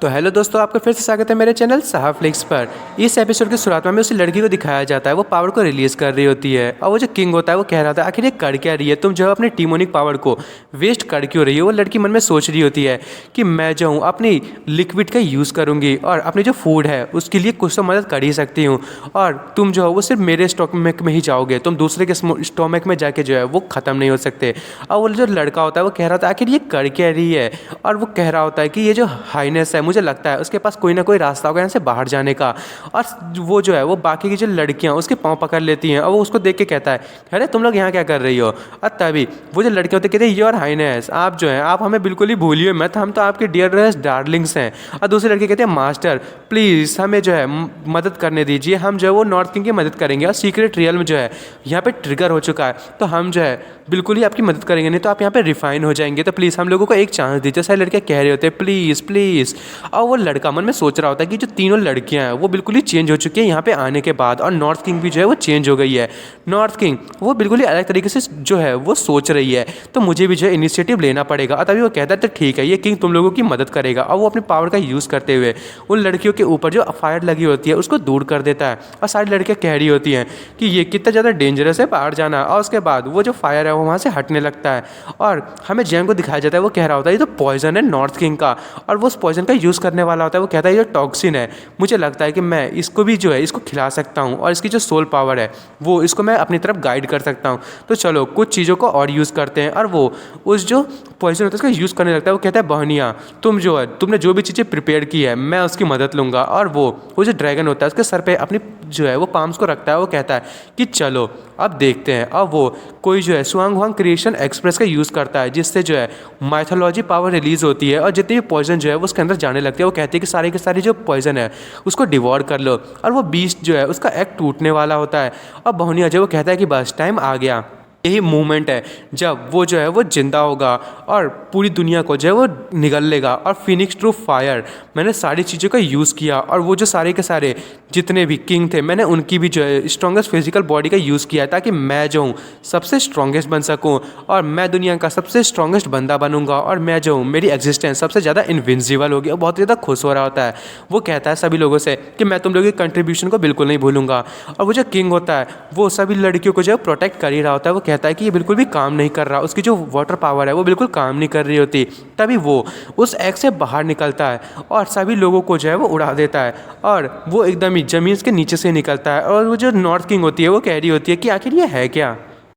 तो हेलो दोस्तों, आपका फिर से स्वागत है मेरे चैनल साहा फ्लिक्स पर। इस एपिसोड की शुरुआत में हमें उसी लड़की को दिखाया जाता है, वो पावर को रिलीज़ कर रही होती है और वो जो किंग होता है वो कह रहा था आखिर ये कर क्या रही है, तुम जो है अपनी टीमोनिक पावर को वेस्ट कर क्यों रही है। वो लड़की मन में सोच रही होती है कि मैं जो हूँ अपनी लिक्विड का यूज़ करूँगी और अपनी जो फूड है उसके लिए कुछ तो मदद कर ही सकती हूँ, और तुम जो हो वो सिर्फ मेरे स्टोमक में ही जाओगे, तुम दूसरे के स्टोमक में जाके जो है वो ख़त्म नहीं हो सकते। और वो जो लड़का होता है वो कह रहा था आखिर ये कर क्या रही है, और वो कह रहा होता है कि ये जो हाइनेस है मुझे लगता है उसके पास कोई ना कोई रास्ता होगा यहाँ से बाहर जाने का। और वो जो है वो बाकी की जो लड़कियाँ उसके पाँव पकड़ लेती हैं और वो उसको देख के कहता है अरे तुम लोग यहाँ क्या कर रही हो। और तभी वो जो लड़कियाँ होती कहते हैं योर हाइनेस, आप जो है आप हमें बिल्कुल ही भूलिए मत, हम तो आपके डियरेस्ट डार्लिंग्स हैं। और दूसरे लड़के कहते हैं मास्टर प्लीज़ हमें जो है मदद करने दीजिए, हम जो है वो नॉर्थ किंग की मदद करेंगे और सीक्रेट रियल में जो है यहाँ पे ट्रिगर हो चुका है, तो हम जो है बिल्कुल ही आपकी मदद करेंगे, नहीं तो आप यहाँ पे रिफाइन हो जाएंगे, तो प्लीज़ हम लोगों को एक चांस दीजिए। सारे लड़के कह रहे होते हैं प्लीज़ प्लीज़। और वो लड़का मन में सोच रहा होता है कि जो तीनों लड़कियां हैं वो बिल्कुल ही चेंज हो चुकी हैं यहाँ पे आने के बाद, और नॉर्थ किंग भी जो है वो चेंज हो गई है। नॉर्थ किंग वो बिल्कुल ही अलग तरीके से जो है वो सोच रही है, तो मुझे भी जो है इनिशिएटिव लेना पड़ेगा। और तभी वो कहता है तो ठीक है, ये किंग तुम लोगों की मदद करेगा। और वो अपनी पावर का यूज़ करते हुए उन लड़कियों के ऊपर जो फायर लगी होती है उसको दूर कर देता है। और सारी लड़कियाँ कह रही होती हैं कि ये कितना ज़्यादा डेंजरस है बाहर जाना। और उसके बाद वो जो फायर है वो वहाँ से हटने लगता है और हमें जैंग को दिखाया जाता है, वो कह रहा होता है ये तो पॉइजन है नॉर्थ किंग का, और वो उस पॉइजन का यूज़ करने वाला होता है। वो कहता है ये टॉक्सिन है, मुझे लगता है कि मैं इसको भी जो है इसको खिला सकता हूँ और इसकी जो सोल पावर है वो इसको मैं अपनी तरफ गाइड कर सकता हूँ। तो चलो कुछ चीज़ों को और यूज़ करते हैं। और वो उस जो पॉइजन होता है उसका यूज़ करने लगता है। वो कहता है बहनिया तुम जो है तुमने जो भी चीज़ें प्रिपेयर की है मैं उसकी मदद लूँगा। और वो जो ड्रैगन होता है उसके सर पे अपनी जो है वो पाम्स को रखता है। वो कहता है कि चलो अब देखते हैं। अब वो कोई जो है सुआंग हुआंग क्रिएशन एक्सप्रेस का यूज़ करता है, जिससे जो है माइथोलॉजी पावर रिलीज़ होती है और जितनी भी पॉइजन जो है वो उसके अंदर जाने लगती है। वो कहती है कि सारी की सारी जो पॉइजन है उसको डिवॉर कर लो। और वो बीस्ट जो है उसका एग टूटने वाला होता है और बहनिया जो वो कहता है कि बस टाइम आ गया। यही मूवमेंट है जब वो जो है वो जिंदा होगा और पूरी दुनिया को जो है वो निगल लेगा। और फिनिक्स थ्रू फायर मैंने सारी चीज़ों का यूज़ किया, और वो जो सारे के सारे जितने भी किंग थे मैंने उनकी भी जो है स्ट्रॉन्गेस्ट फिजिकल बॉडी का यूज़ किया, ताकि मैं जो हूँ सबसे स्ट्रॉन्गेस्ट बन सकूँ और मैं दुनिया का सबसे स्ट्रॉन्गेस्ट बंदा बनूंगा, और मैं जो हूँ मेरी एग्जिस्टेंस सबसे ज़्यादा इनविंसिबल होगी। और बहुत ज़्यादा खुश हो रहा होता है। वो कहता है सभी लोगों से कि मैं तुम लोगों की कंट्रीब्यूशन को बिल्कुल नहीं भूलूंगा। और वो जो किंग होता है वो सभी लड़कियों को जो है प्रोटेक्ट कर ही रहा होता है। वो कहता है कि ये बिल्कुल भी काम नहीं कर रहा, उसकी जो वाटर पावर है वो बिल्कुल काम नहीं कर रही होती। तभी वो उस एग से बाहर निकलता है और सभी लोगों को जो है वो उड़ा देता है, और वो एकदम ही ज़मीन के नीचे से निकलता है। और वो जो नॉर्थ किंग होती है वो कह रही होती है कि आखिर ये है क्या।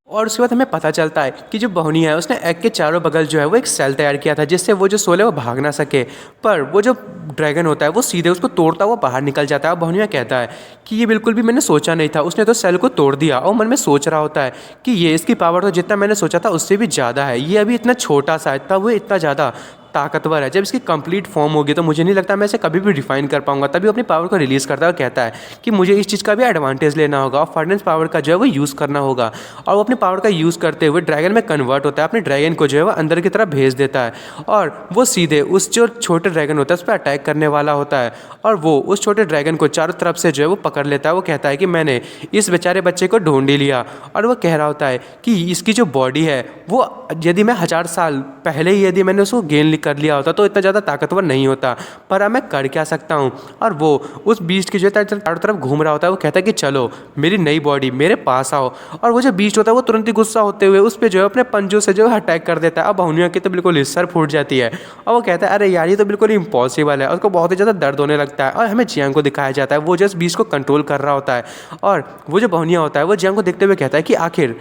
और उसके बाद हमें पता चलता है कि जो बहनिया है उसने एग के चारों बगल जो है वो एक सेल तैयार किया था, जिससे वो जो सोल है वो भाग ना सके। पर वो जो ड्रैगन होता है वो सीधे उसको तोड़ता हुआ बाहर निकल जाता है। और बहनिया कहता है कि ये बिल्कुल भी मैंने सोचा नहीं था, उसने तो सेल को तोड़ दिया। और मन में सोच रहा होता है कि ये इसकी पावर तो जितना मैंने सोचा था उससे भी ज़्यादा है, ये अभी इतना छोटा सा है तब वो इतना ज़्यादा ताकतवर है। जब इसकी कंप्लीट फॉर्म होगी तो मुझे नहीं लगता मैं इसे कभी भी डिफाइन कर पाऊंगा। तभी वो अपनी पावर को रिलीज़ करता है और कहता है कि मुझे इस चीज़ का भी एडवांटेज लेना होगा और फर्नेस पावर का जो है वो यूज़ करना होगा। और वो अपनी पावर का यूज़ करते हुए ड्रैगन में कन्वर्ट होता है, अपने ड्रैगन को जो है वो अंदर की तरफ भेज देता है, और वो सीधे उस जो छोटे ड्रैगन होता है उस पर अटैक करने वाला होता है। और वो उस छोटे ड्रैगन को चारों तरफ से जो है वो पकड़ लेता है। वो कहता है कि मैंने इस बेचारे बच्चे को ढूंढ ही लिया। और वो कह रहा होता है कि इसकी जो बॉडी है वो यदि मैं 1000 साल पहले ही यदि मैंने उसको गेन कर लिया होता तो इतना ज़्यादा ताकतवर नहीं होता, पर अब मैं कर क्या सकता हूँ। और वो उस बीस्ट की जो है चारों तरफ घूम रहा होता है। वो कहता है कि चलो मेरी नई बॉडी मेरे पास आओ। और वो जो बीस्ट होता है वो तुरंत ही गुस्सा होते हुए उस पर जो है अपने पंजों से जो है अटैक कर देता है। अब बहनिया की तो बिल्कुल सर फूट जाती है और वो कहता है अरे यार ये तो बिल्कुल इम्पॉसिबल है। उसको बहुत ही ज़्यादा दर्द होने लगता है। और हमें जियांग को दिखाया जाता है वो जस्ट बीस्ट को कंट्रोल कर रहा होता है, और वो जो बहनिया होता है वो जियांग को देखते हुए कहता है कि आखिर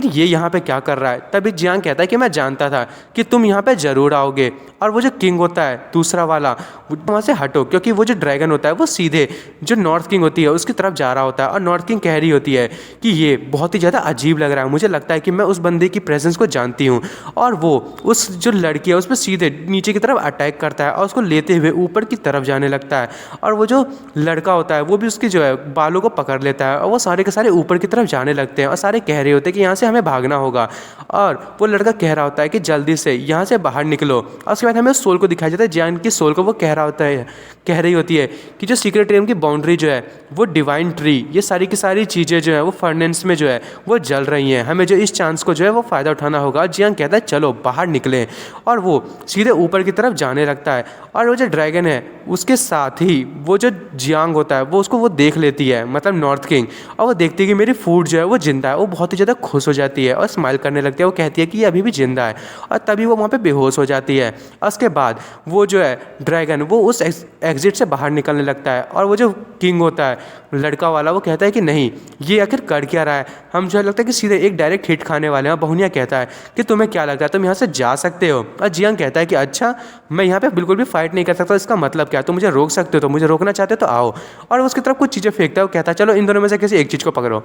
ये यहाँ पे क्या कर रहा है। तभी जियांग कहता है कि मैं जानता था कि तुम यहाँ पे ज़रूर आओगे। और वो जो किंग होता है दूसरा वाला वहाँ से हटो, क्योंकि वो जो ड्रैगन होता है वो सीधे जो नॉर्थ किंग होती है उसकी तरफ जा रहा होता है। और नॉर्थ किंग कह रही होती है कि ये बहुत ही ज़्यादा अजीब लग रहा है, मुझे लगता है कि मैं उस बंदे की प्रेजेंस को जानती हूँ। और वो उस जो लड़की है उस पर सीधे नीचे की तरफ अटैक करता है और उसको लेते हुए ऊपर की तरफ जाने लगता है। और वो जो लड़का होता है वो भी उसकी जो है बालों को पकड़ लेता है और वो सारे के सारे ऊपर की तरफ जाने लगते हैं। और सारे कह रहे होते हैं कि यहाँ से हमें भागना होगा। और वो लड़का कह रहा होता है कि जल्दी से यहाँ से बाहर निकलो। और उसके बाद हमें उस सोल को दिखाया जाता है, जियांग की सोल को। वो कह रही होती है कि जो सीक्रेट रियम की बाउंड्री जो है वो डिवाइन ट्री, ये सारी की सारी चीज़ें जो है वो फर्नेंस में जो है वो जल रही हैं, हमें जो इस चांस को जो है वो फ़ायदा उठाना होगा। जियांग कहता है चलो बाहर निकलें। और वो सीधे ऊपर की तरफ जाने लगता है। और वो जो ड्रैगन है उसके साथ ही वो जो जियांग होता है वो उसको वो देख लेती है, मतलब नॉर्थ किंग, और वो देखती है कि मेरी फूड जो है वो जिंदा है। वो बहुत ही ज़्यादा खुश हो जाती है और स्माइल करने लगती है। वो कहती है कि ये अभी भी जिंदा है, और तभी वो वहाँ पे बेहोश हो जाती है। उसके बाद वो जो है ड्रैगन वो उस एग्जिट से बाहर निकलने लगता है, और वो जो किंग होता है लड़का वाला वो कहता है कि नहीं, ये आखिर कर क्या रहा है, हम जो है लगता है कि सीधे एक डायरेक्ट हिट खाने वाले हैं। बहुनिया कहता है कि तुम्हें क्या लगता है तुम यहाँ से जा सकते हो, और जियांग कहता है कि अच्छा मैं यहाँ पे बिल्कुल भी फाइट नहीं कर सकता, इसका मतलब क्या, तुम मुझे रोक सकते हो, तो मुझे रोकना चाहते हो तो आओ। और उसकी तरफ कुछ चीज़ें फेंकता है। वो कहता है चलो इन दोनों में से किसी एक चीज़ को पकड़ो।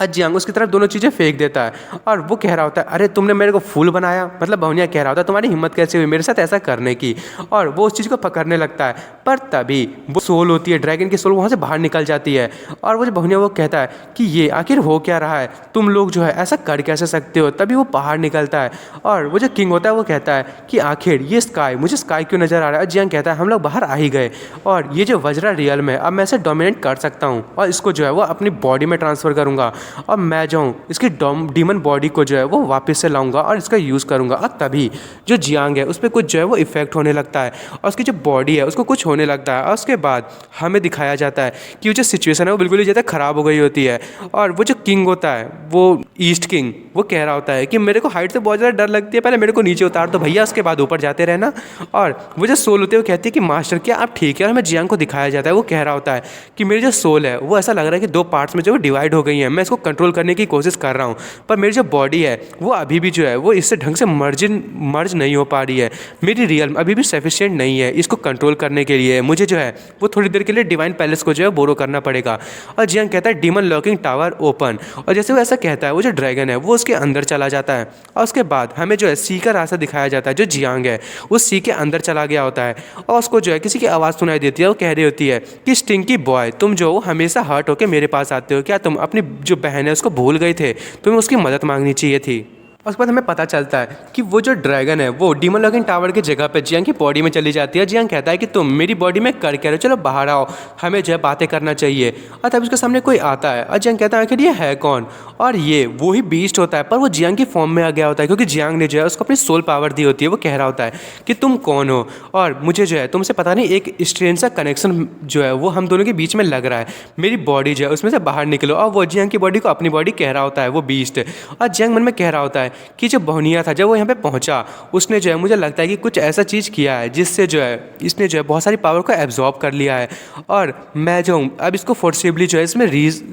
जियांग उसकी तरफ दोनों चीज़ें फेंक देता है, और वो कह रहा होता है अरे तुमने मेरे को फूल बनाया, मतलब बहुनिया कह रहा होता है तुम्हारी हिम्मत कैसे हुई मेरे साथ ऐसा करने की। और वो उस चीज़ को पकड़ने लगता है, पर तभी वो सोल होती है, ड्रैगन की सोल वहाँ से बाहर निकल जाती है। और वो जो बहुनिया वो कहता है कि ये आखिर हो क्या रहा है, तुम लोग जो है ऐसा कर कैसे सकते हो। तभी वो बाहर निकलता है, और वो जो किंग होता है वो कहता है कि आखिर ये स्काई, मुझे स्काई क्यों नज़र आ रहा है। जियांग कहता है हम लोग बाहर आ ही गए, और ये जो वज्रा रियल में अब मैं इसे डोमिनेट कर सकता हूँ, और इसको जो है वो अपनी बॉडी में ट्रांसफ़र करूँगा, और मैं जो इसकी डीमन बॉडी को जो है वो वापस से लाऊंगा और इसका यूज़ करूंगा। और तभी जो जियांग है उस पर कुछ जो है वो इफेक्ट होने लगता है, और उसकी जो बॉडी है उसको कुछ होने लगता है। और उसके बाद हमें दिखाया जाता है कि वो जो सिचुएशन है वो बिल्कुल ही ज़्यादा ख़राब हो गई होती है। और वो जो किंग होता है वो ईस्ट किंग वो कह रहा होता है कि मेरे को हाइट से बहुत ज़्यादा डर लगती है, पहले मेरे को नीचे उतार दो भैया, उसके बाद ऊपर जाते रहना। और वो जो सोल होती है वो कहती है कि मास्टर क्या आप ठीक है। और हमें जियांग को दिखाया जाता है वो कह रहा होता है कि मेरी जो सोल है वो ऐसा लग रहा है कि दो पार्ट्स में जो डिवाइड हो गई है, मैं इसको कंट्रोल करने की कोशिश कर रहा हूँ, पर मेरी जो बॉडी है वो अभी भी जो है वो इससे ढंग से मर्ज नहीं हो पा रही है। मेरी रियल अभी भी सफिशिएंट नहीं है इसको कंट्रोल करने के लिए, मुझे जो है वो थोड़ी देर के लिए डिवाइन पैलेस को जो है बोरो करना पड़ेगा। और जियांग कहता है डीमन लॉकिंग टावर ओपन, और जैसे वो ऐसा कहता है वो जो ड्रैगन है वो उसके अंदर चला जाता है। और उसके बाद हमें जो है सी का रास्ता दिखाया जाता है। जो जियांग है उस सी के अंदर चला गया होता है, और उसको जो है किसी की आवाज़ सुनाई देती है। वो कह रही होती है कि स्टिंकी बॉय तुम जो हमेशा हर्ट होकर मेरे पास आते हो, क्या तुम अपनी जो बहन है उसको भूल गए थे, तुम्हें उसकी मदद मांगनी चाहिए थी। उसके बाद हमें पता चलता है कि वो जो ड्रैगन है वो डीमन लॉकिंग टावर की जगह पे जियांग की बॉडी में चली जाती है। जियांग कहता है कि तुम मेरी बॉडी में कर क्या रहे हो, चलो बाहर आओ, हमें जो है बातें करना चाहिए। और तब उसके सामने कोई आता है, और जियांग कहता है आखिर ये है कौन, और ये वो ही बीस्ट होता है, पर वो जियांग की फॉर्म में आ गया होता है, क्योंकि जियांग ने जो है उसको अपनी सोल पावर दी होती है। वो कह रहा होता है कि तुम कौन हो, और मुझे जो है तुमसे पता नहीं एक स्ट्रेंज सा कनेक्शन जो है वो हम दोनों के बीच में लग रहा है, मेरी बॉडी जो है उसमें से बाहर निकलो। और वो जियांग की बॉडी को अपनी बॉडी कह रहा होता है वो बीस्ट। और जियांग मन में कह रहा होता है कि जो बहुनिया था जब वो यहाँ पे पहुँचा उसने जो है मुझे लगता है कि कुछ ऐसा चीज़ किया है जिससे जो है इसने जो है बहुत सारी पावर को एब्जॉर्ब कर लिया है, और मैं जो हूँ अब इसको फोर्सिबली जो है इसमें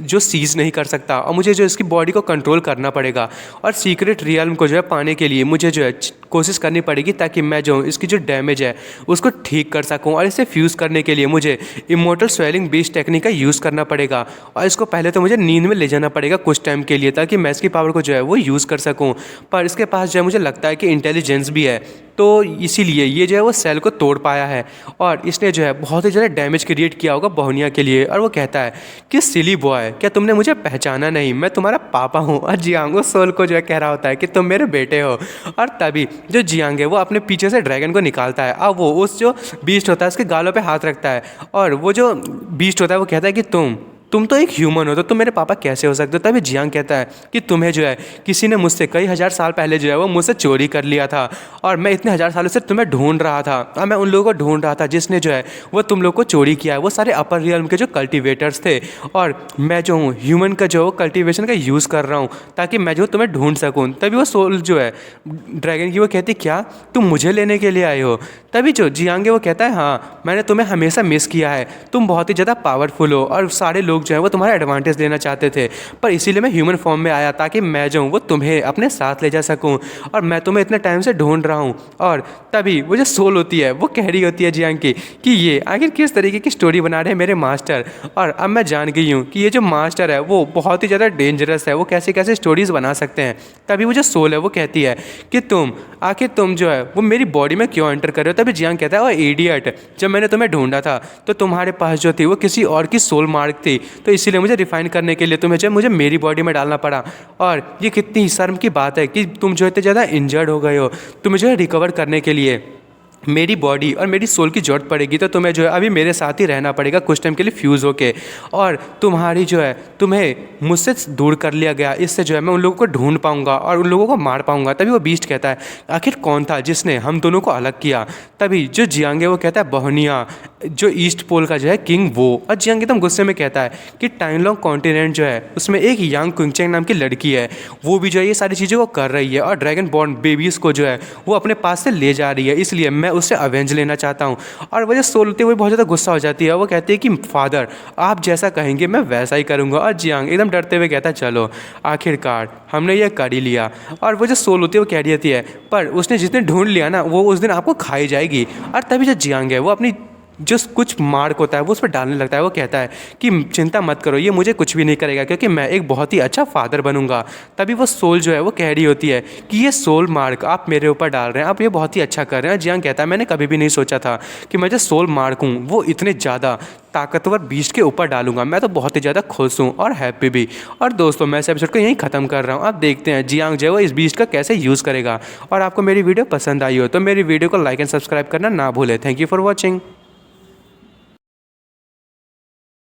जो सीज नहीं कर सकता, और मुझे जो इसकी बॉडी को कंट्रोल करना पड़ेगा। और सीक्रेट रियल्म को जो है पाने के लिए मुझे जो है कोशिश करनी पड़ेगी, ताकि मैं जो हूँ इसकी जो डैमेज है उसको ठीक कर सकूँ। और इसे फ्यूज़ करने के लिए मुझे इमोर्टल स्वेलिंग बीस्ट टेक्निक का यूज़ करना पड़ेगा, और इसको पहले तो मुझे नींद में ले जाना पड़ेगा कुछ टाइम के लिए, ताकि मैं इसकी पावर को जो है वो यूज़ कर सकूँ। पर इसके पास जो है मुझे लगता है कि इंटेलिजेंस भी है, तो इसीलिए ये जो है वो सेल को तोड़ पाया है, और इसने जो है बहुत ही ज़्यादा डैमेज क्रिएट किया होगा बहुनिया के लिए। और वो कहता है कि सिली बॉय क्या तुमने मुझे पहचाना नहीं, मैं तुम्हारा पापा हूँ। और जियांग सोल को जो है कह रहा होता है कि तुम मेरे बेटे हो। और तभी जो जियांग है वो अपने पीछे से ड्रैगन को निकालता है, और वो उस जो बीस्ट होता है उसके गालों पे हाथ रखता है, और वो जो बीस्ट होता है वो कहता है कि तुम तो एक ह्यूमन हो, तो तुम मेरे पापा कैसे हो सकते हो। तभी जियांग कहता है कि तुम्हें जो है किसी ने मुझसे कई हज़ार साल पहले जो है वो मुझसे चोरी कर लिया था, और मैं इतने हज़ार सालों से तुम्हें ढूंढ रहा था, और मैं उन लोगों को ढूंढ रहा था जिसने जो है वो तुम लोग को चोरी किया है। वो सारे अपर रियल्म के जो कल्टिवेटर्स थे, और मैं जो हूँ ह्यूमन का जो कल्टिवेशन का यूज़ कर रहा हूँ ताकि मैं जो तुम्हें ढूंढ सकूँ। तभी वो सोल जो है ड्रैगन की वो कहती क्या तुम मुझे लेने के लिए आए हो। तभी जो जियांग है वो कहता है हाँ मैंने तुम्हें हमेशा मिस किया है, तुम बहुत ही ज़्यादा पावरफुल हो, और सारे लोग जो है वो तुम्हारा एडवांटेज लेना चाहते थे, पर इसीलिए मैं ह्यूमन फॉर्म में आया ताकि मैं जो हूँ वो तुम्हें अपने साथ ले जा सकूँ, और मैं तुम्हें इतने टाइम से ढूंढ रहा हूँ। और तभी वो जो सोल होती है वो कह रही होती है जियांग की कि ये आखिर किस तरीके की स्टोरी बना रहे हैं मेरे मास्टर, और अब मैं जान गई हूँ कि ये जो मास्टर है वो बहुत ही ज़्यादा डेंजरस है, वो कैसे कैसे स्टोरीज़ बना सकते हैं। तभी वो जो सोल है वो कहती है कि तुम जो है वो मेरी बॉडी में क्यों एंटर कर रहे हो। तभी जियांग कहता है ओ इडियट, जब मैंने तुम्हें ढूंढा था तो तुम्हारे पास जो थी वो किसी और की सोल मार्क थी, तो इसीलिए मुझे रिफाइन करने के लिए तुम्हें जो मुझे मेरी बॉडी में डालना पड़ा। और ये कितनी शर्म की बात है कि तुम जो इतने ज़्यादा इंजर्ड हो गए हो, तुम्हें जो है रिकवर करने के लिए मेरी बॉडी और मेरी सोल की ज़रूरत पड़ेगी, तो तुम्हें जो है अभी मेरे साथ ही रहना पड़ेगा कुछ टाइम के लिए फ्यूज़ होके। और तुम्हारी जो है तुम्हें मुझसे दूर कर लिया गया, इससे जो है मैं उन लोगों को ढूंढ पाऊंगा और उन लोगों को मार पाऊंगा। तभी वो बीस्ट कहता है आखिर कौन था जिसने हम दोनों को अलग किया। तभी जो जियांग है वो कहता है बोहनिया, जो ईस्ट पोल का जो है किंग वो। और जियांग एकदम गुस्से में कहता है कि टाइनलॉन्ग कॉन्टिनेंट जो है उसमें एक यांग कुंगचेंग नाम की लड़की है, वो भी जो है ये सारी चीज़ें वो कर रही है और ड्रैगन बॉर्न बेबीज़ को जो है वो अपने पास से ले जा रही है, इसलिए मैं उससे अवेंज लेना चाहता हूँ। और वजह सोल होते हुए बहुत ज़्यादा गुस्सा हो जाती है। वो कहती है कि फादर आप जैसा कहेंगे मैं वैसा ही करूँगा। और जियांग एकदम डरते हुए कहता है चलो आखिरकार हमने ये कर ही लिया। और वो जो सोल होती है वो कह रही होती है पर उसने जितने ढूंढ लिया ना वो उस दिन आपको खाई जाएगी। और तभी जो जियांग है वो अपनी जो कुछ मार्क होता है वो उस पर डालने लगता है। वो कहता है कि चिंता मत करो, ये मुझे कुछ भी नहीं करेगा क्योंकि मैं एक बहुत ही अच्छा फादर बनूंगा। तभी वो सोल जो है वो कह रही होती है कि ये सोल मार्क आप मेरे ऊपर डाल रहे हैं, आप ये बहुत ही अच्छा कर रहे हैं। जियांग कहता है मैंने कभी भी नहीं सोचा था कि मैं जो सोल मार्क हूँ वो इतने ज़्यादा ताकतवर बीस्ट के ऊपर डालूंगा। मैं तो बहुत ही ज़्यादा खुश हूँ और हैप्पी भी। और दोस्तों मैं इस एपिसोड को यहीं ख़त्म कर रहा हूँ। आप देखते हैं जियांग जो है वो इस बीस्ट का कैसे यूज़ करेगा। और आपको मेरी वीडियो पसंद आई हो तो मेरी वीडियो को लाइक एंड सब्सक्राइब करना ना भूलें। Thank you for watching.